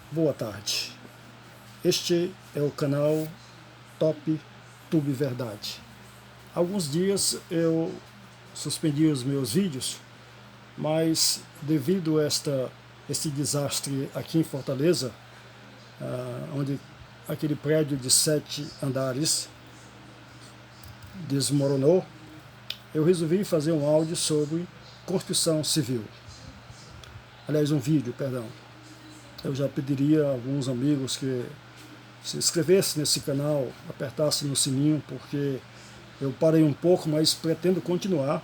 Boa tarde. Este é o canal Top Tube Verdade. Há alguns dias eu suspendi os meus vídeos, mas devido a este desastre aqui em Fortaleza, onde aquele prédio de 7 andares desmoronou, eu resolvi fazer um áudio sobre construção civil. Aliás, um vídeo, perdão. Eu já pediria a alguns amigos que se inscrevessem nesse canal, apertassem no sininho, porque eu parei um pouco, mas pretendo continuar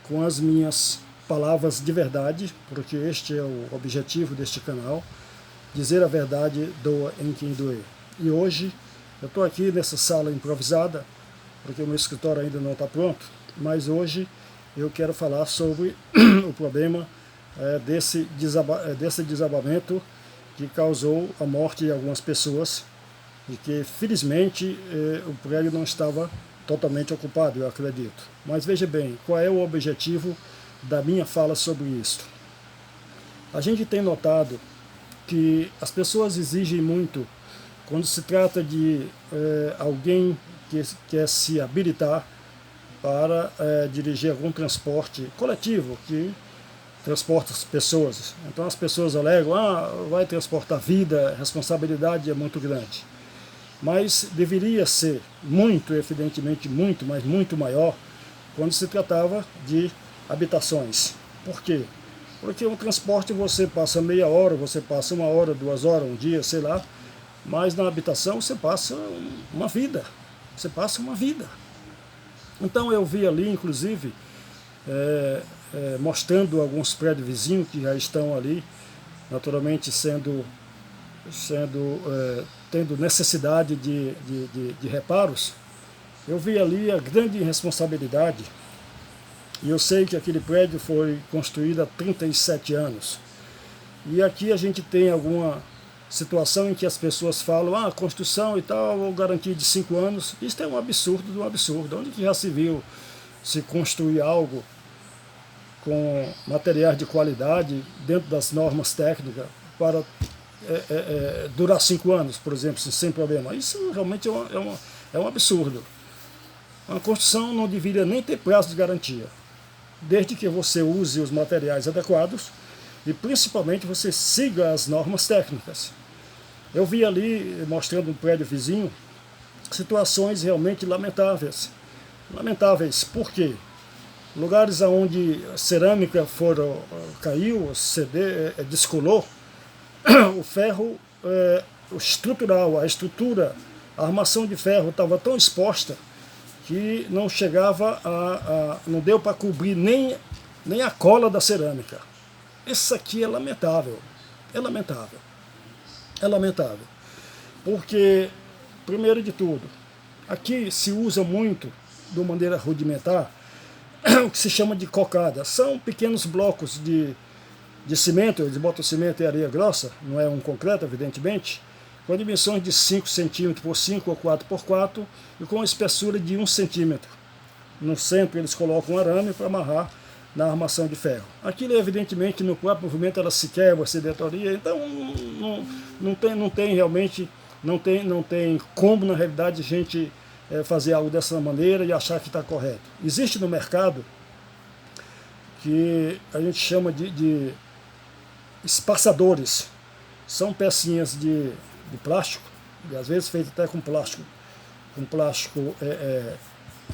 com as minhas palavras de verdade, porque este é o objetivo deste canal, dizer a verdade, doa em quem doer. E hoje eu estou aqui nessa sala improvisada, porque o meu escritório ainda não está pronto, mas hoje eu quero falar sobre o problema desse desabamento que causou a morte de algumas pessoas e que, felizmente, o prédio não estava totalmente ocupado, eu acredito. Mas veja bem, qual é o objetivo da minha fala sobre isso? A gente tem notado que as pessoas exigem muito quando se trata de alguém que quer se habilitar para dirigir algum transporte coletivo, que transporta as pessoas. Então as pessoas alegam, vai transportar vida, a responsabilidade é muito grande. Mas deveria ser muito, evidentemente muito, mas muito maior quando se tratava de habitações. Por quê? Porque o transporte você passa meia hora, você passa 1 hora, 2 horas, um dia, sei lá, mas na habitação você passa uma vida. Você passa uma vida. Então eu vi ali, inclusive, mostrando alguns prédios vizinhos que já estão ali, naturalmente tendo necessidade de reparos. Eu vi ali a grande irresponsabilidade, e eu sei que aquele prédio foi construído há 37 anos. E aqui a gente tem alguma situação em que as pessoas falam, construção e tal, ou garantia de 5 anos. Isso é um absurdo do absurdo. Onde que já se viu se construir algo com materiais de qualidade, dentro das normas técnicas, para durar 5 anos, por exemplo, sem problema? Isso realmente é um absurdo. Uma construção não deveria nem ter prazo de garantia, desde que você use os materiais adequados e principalmente você siga as normas técnicas. Eu vi ali, mostrando um prédio vizinho, situações realmente lamentáveis. Lamentáveis, por quê? Lugares onde a cerâmica caiu, descolou, o ferro, o estrutural, a estrutura, a armação de ferro estava tão exposta que não chegava não deu para cobrir nem a cola da cerâmica. Isso aqui é lamentável, é lamentável, é lamentável, porque, primeiro de tudo, aqui se usa muito, de uma maneira rudimentar, o que se chama de cocada. São pequenos blocos de cimento, eles botam cimento e areia grossa, não é um concreto, evidentemente, com dimensões de 5 centímetros por 5 ou 4 por 4 e com espessura de 1 centímetro. No centro eles colocam um arame para amarrar na armação de ferro. Aquilo, evidentemente, no próprio movimento ela se quebra, se detonaria, então não tem realmente, não tem como, na realidade, a gente fazer algo dessa maneira e achar que está correto. Existe no mercado que a gente chama de espaçadores. São pecinhas de plástico, e às vezes feito até com plástico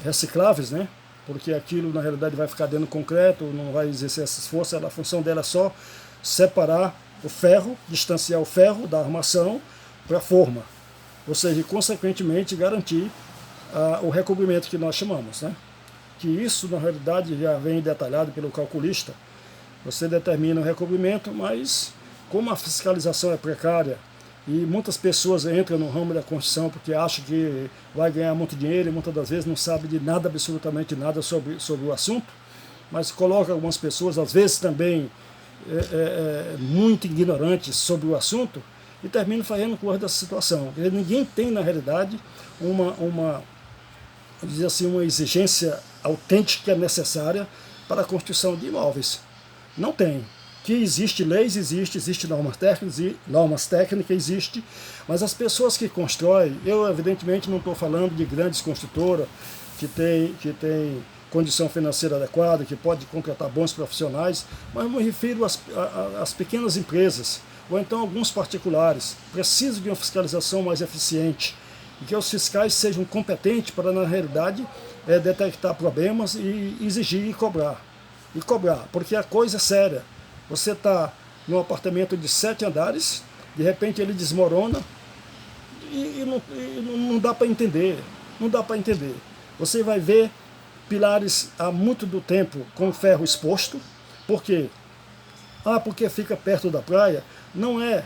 recicláveis, né? Porque aquilo na realidade vai ficar dentro do concreto, não vai exercer essas forças. A função dela é só separar o ferro, distanciar o ferro da armação para a forma, ou seja, consequentemente garantir o recobrimento que nós chamamos, né? Que isso na realidade já vem detalhado pelo calculista. Você determina o recobrimento, mas como a fiscalização é precária e muitas pessoas entram no ramo da construção porque acham que vai ganhar muito dinheiro e muitas das vezes não sabe de nada, absolutamente nada sobre o assunto, mas coloca algumas pessoas, às vezes também muito ignorantes sobre o assunto, e termina fazendo coisa dessa situação. Ninguém tem, na realidade, uma exigência autêntica necessária para a construção de imóveis. Não tem. que existe leis, existe normas técnicas, existe, mas as pessoas que constroem, eu evidentemente não estou falando de grandes construtoras que tem condição financeira adequada, que pode contratar bons profissionais, mas me refiro às pequenas empresas, ou então alguns particulares, precisam de uma fiscalização mais eficiente, e que os fiscais sejam competentes para, na realidade, detectar problemas e exigir e cobrar. E cobrar, porque a coisa é séria. Você está num apartamento de 7 andares, de repente ele desmorona e não dá para entender. Não dá para entender. Você vai ver pilares há muito do tempo com ferro exposto. Por quê? Porque fica perto da praia. Não é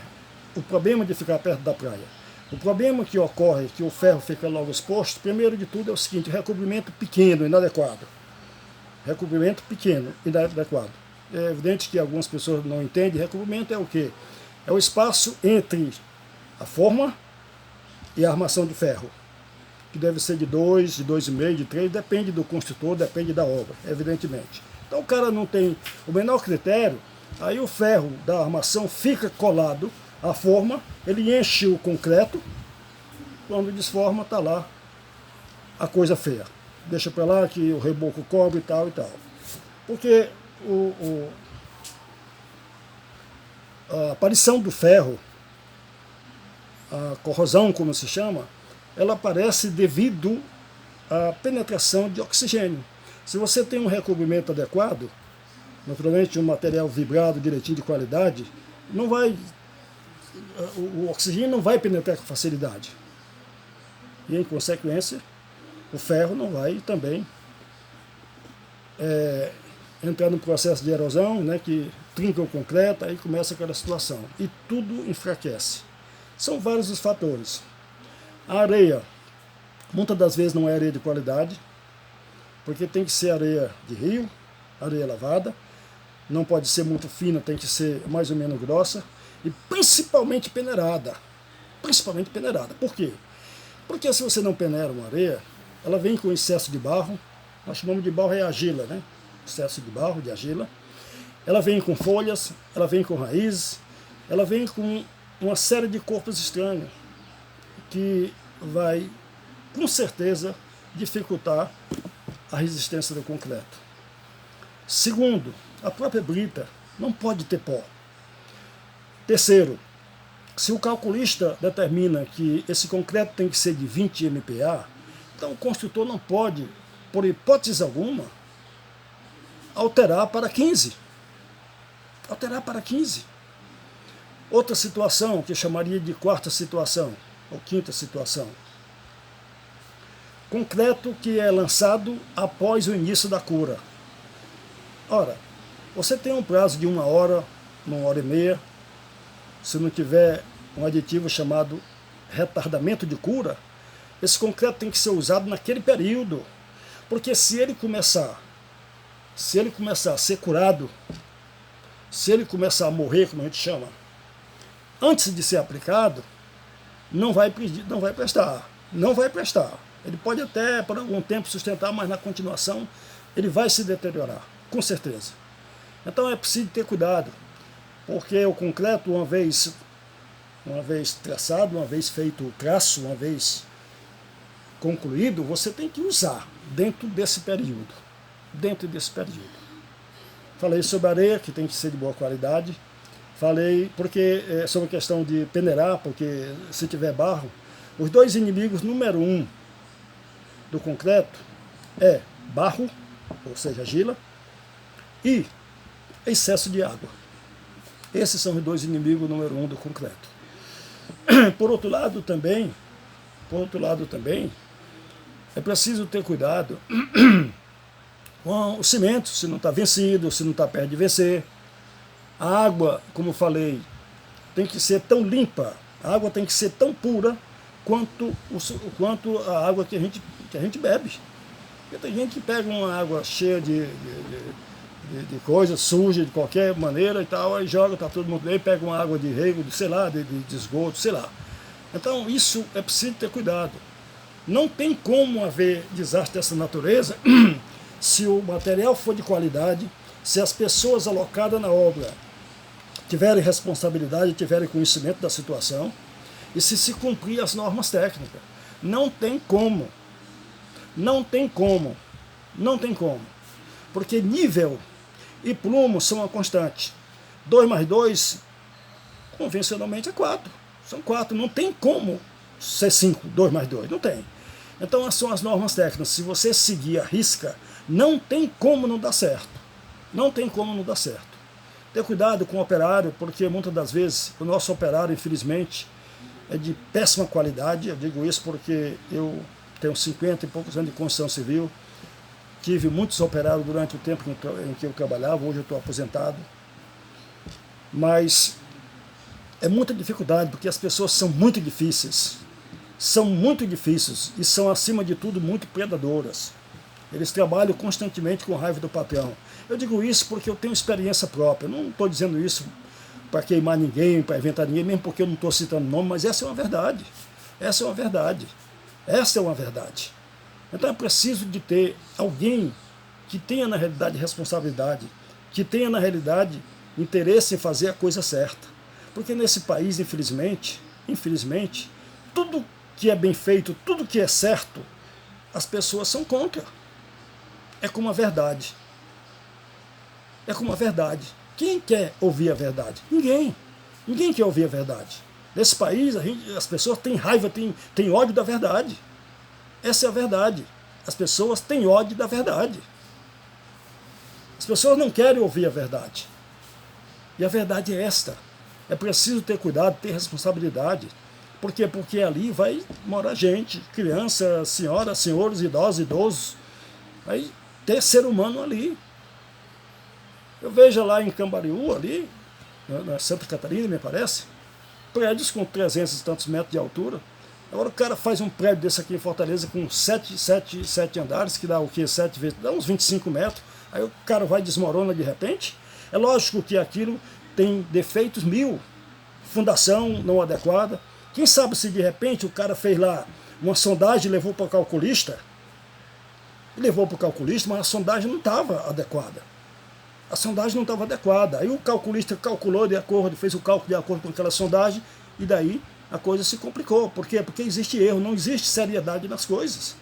o problema de ficar perto da praia. O problema que ocorre, que o ferro fica logo exposto, primeiro de tudo é o seguinte: recobrimento pequeno, inadequado. Recobrimento pequeno, inadequado. É evidente que algumas pessoas não entendem. Recobrimento é o quê? É o espaço entre a forma e a armação de ferro, que deve ser de 2, de 2,5, de 3, depende do construtor, depende da obra, evidentemente. Então o cara não tem o menor critério, aí o ferro da armação fica colado à forma, ele enche o concreto, quando desforma está lá a coisa feia. Deixa para lá que o reboco cobre e tal e tal. Porque a aparição do ferro, a corrosão, como se chama, ela aparece devido à penetração de oxigênio. Se você tem um recobrimento adequado, naturalmente um material vibrado, direitinho, de qualidade, o oxigênio não vai penetrar com facilidade. E, em consequência, o ferro não vai também entrar no processo de erosão, né, que trinca o concreto, aí começa aquela situação. E tudo enfraquece. São vários os fatores. A areia, muitas das vezes não é areia de qualidade, porque tem que ser areia de rio, areia lavada, não pode ser muito fina, tem que ser mais ou menos grossa, e principalmente peneirada. Principalmente peneirada. Por quê? Porque se você não peneira uma areia, ela vem com excesso de barro, nós chamamos de barro é argila, né? Excesso de barro, de argila. Ela vem com folhas, ela vem com raízes, ela vem com uma série de corpos estranhos, que vai, com certeza, dificultar a resistência do concreto. Segundo, a própria brita não pode ter pó. Terceiro, se o calculista determina que esse concreto tem que ser de 20 MPa, então o construtor não pode, por hipótese alguma, alterar para 15. Alterar para 15. Outra situação, que eu chamaria de quarta situação, ou quinta situação. Concreto que é lançado após o início da cura. Ora, você tem um prazo de 1 hora, 1h30, se não tiver um aditivo chamado retardamento de cura, esse concreto tem que ser usado naquele período. Porque se ele começar a ser curado, se ele começar a morrer, como a gente chama, antes de ser aplicado, não vai prestar. Não vai prestar. Ele pode até por algum tempo sustentar, mas na continuação ele vai se deteriorar, com certeza. Então é preciso ter cuidado, porque o concreto, uma vez traçado, uma vez feito o traço, uma vez concluído, você tem que usar dentro desse período. Dentro desse período. Falei sobre a areia, que tem que ser de boa qualidade. Falei sobre a questão de peneirar, porque se tiver barro, os dois inimigos número 1 do concreto é barro, ou seja, argila, e excesso de água. Esses são os dois inimigos número 1 do concreto. Por outro lado também, é preciso ter cuidado com o cimento, se não está vencido, se não está perto de vencer. A água, como eu falei, tem que ser tão limpa, a água tem que ser tão pura quanto a água que a gente bebe. Porque tem gente que pega uma água cheia de coisa suja de qualquer maneira e tal, aí joga, tá todo mundo bem, pega uma água de rego, sei lá, de esgoto, sei lá. Então isso é preciso ter cuidado. Não tem como haver desastre dessa natureza se o material for de qualidade, se as pessoas alocadas na obra tiverem responsabilidade, tiverem conhecimento da situação, e se cumprir as normas técnicas. Não tem como. Não tem como. Não tem como. Porque nível e prumo são uma constante. 2 mais 2, convencionalmente, é 4. São 4. Não tem como ser 5, 2 mais 2. Não tem. Então, essas são as normas técnicas. Se você seguir a risca, não tem como não dar certo. Não tem como não dar certo. Ter cuidado com o operário, porque muitas das vezes o nosso operário, infelizmente, é de péssima qualidade. Eu digo isso porque eu tenho 50 e poucos anos de construção civil, tive muitos operários durante o tempo em que eu trabalhava, hoje eu estou aposentado, mas é muita dificuldade, porque as pessoas são muito difíceis e são, acima de tudo, muito predadoras. Eles trabalham constantemente com raiva do patrão. Eu digo isso porque eu tenho experiência própria, não estou dizendo isso para queimar ninguém, para inventar ninguém, mesmo porque eu não estou citando nome, mas essa é uma verdade. Essa é uma verdade. Essa é uma verdade. Então é preciso de ter alguém que tenha na realidade responsabilidade, que tenha na realidade interesse em fazer a coisa certa. Porque nesse país, infelizmente, tudo que é bem feito, tudo que é certo, as pessoas são contra. É como a verdade. É como a verdade. Quem quer ouvir a verdade? Ninguém. Ninguém quer ouvir a verdade. Nesse país, as pessoas têm raiva, têm ódio da verdade. Essa é a verdade. As pessoas têm ódio da verdade. As pessoas não querem ouvir a verdade. E a verdade é esta. É preciso ter cuidado, ter responsabilidade. Por quê? Porque ali vai morar gente, criança, senhora, senhores, idosos. Vai ter ser humano ali. Eu vejo lá em Camboriú, ali, na Santa Catarina, me parece, prédios com 300 e tantos metros de altura. Agora o cara faz um prédio desse aqui em Fortaleza com 7 andares, que dá o quê? 7 vezes, dá uns 25 metros. Aí o cara vai e desmorona de repente. É lógico que aquilo tem defeitos 1000, fundação não adequada. Quem sabe se de repente o cara fez lá uma sondagem e levou para o calculista, mas a sondagem não estava adequada. A sondagem não estava adequada. Aí o calculista calculou de acordo, fez o cálculo de acordo com aquela sondagem, e daí a coisa se complicou. Por quê? Porque existe erro, não existe seriedade nas coisas.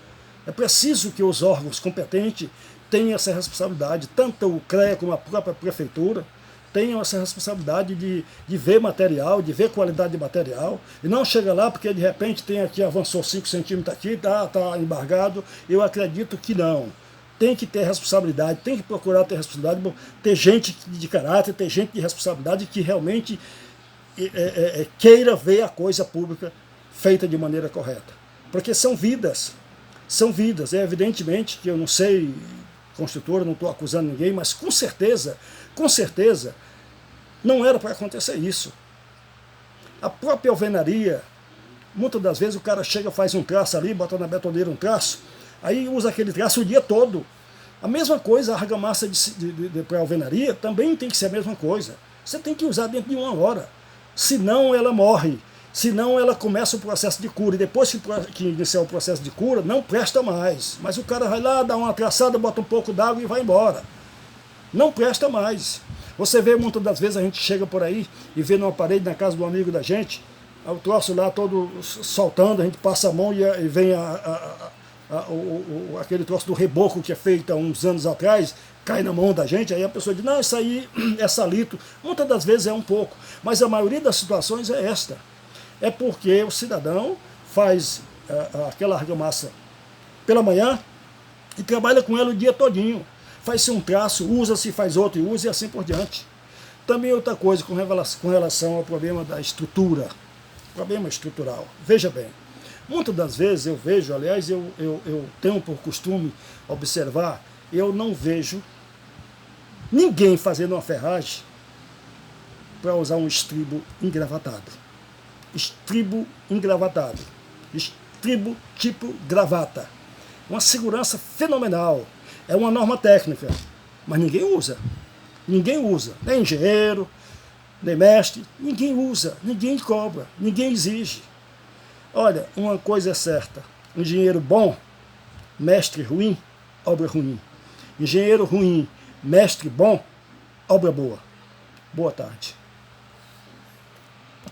É preciso que os órgãos competentes tenham essa responsabilidade, tanto o CREA como a própria prefeitura, tenham essa responsabilidade de ver material, de ver qualidade de material, e não chega lá porque de repente tem aqui, avançou 5 centímetros aqui, está embargado. Eu acredito que não. Tem que ter responsabilidade, tem que procurar ter responsabilidade, ter gente de caráter, ter gente de responsabilidade que realmente queira ver a coisa pública feita de maneira correta. Porque são vidas. É evidentemente que eu não sei, construtora, não estou acusando ninguém, mas com certeza, não era para acontecer isso. A própria alvenaria, muitas das vezes o cara chega, faz um traço ali, bota na betoneira um traço, aí usa aquele traço o dia todo. A mesma coisa, a argamassa para alvenaria também tem que ser a mesma coisa. Você tem que usar dentro de 1 hora. Senão ela morre. Senão ela começa o processo de cura. E depois que iniciar o processo de cura, não presta mais. Mas o cara vai lá, dá uma traçada, bota um pouco d'água e vai embora. Não presta mais. Você vê muitas das vezes, a gente chega por aí e vê numa parede na casa do amigo da gente, o troço lá todo soltando, a gente passa a mão e vem aquele troço do reboco que é feito há uns anos atrás, cai na mão da gente, aí a pessoa diz, não, isso aí é salito. Muitas das vezes é um pouco, mas a maioria das situações é esta. É porque o cidadão faz aquela argamassa pela manhã e trabalha com ela o dia todinho. Faz-se um traço, usa-se, faz outro e usa e assim por diante. Também outra coisa com relação ao problema da estrutura, problema estrutural. Veja bem, muitas das vezes eu vejo, aliás, eu tenho por costume observar, eu não vejo ninguém fazendo uma ferragem para usar um estribo engravatado. Estribo engravatado. Estribo tipo gravata. Uma segurança fenomenal. É uma norma técnica, mas ninguém usa. Ninguém usa. Nem engenheiro, nem mestre. Ninguém usa. Ninguém cobra. Ninguém exige. Olha, uma coisa é certa. Engenheiro bom, mestre ruim, obra ruim. Engenheiro ruim, mestre bom, obra boa. Boa tarde.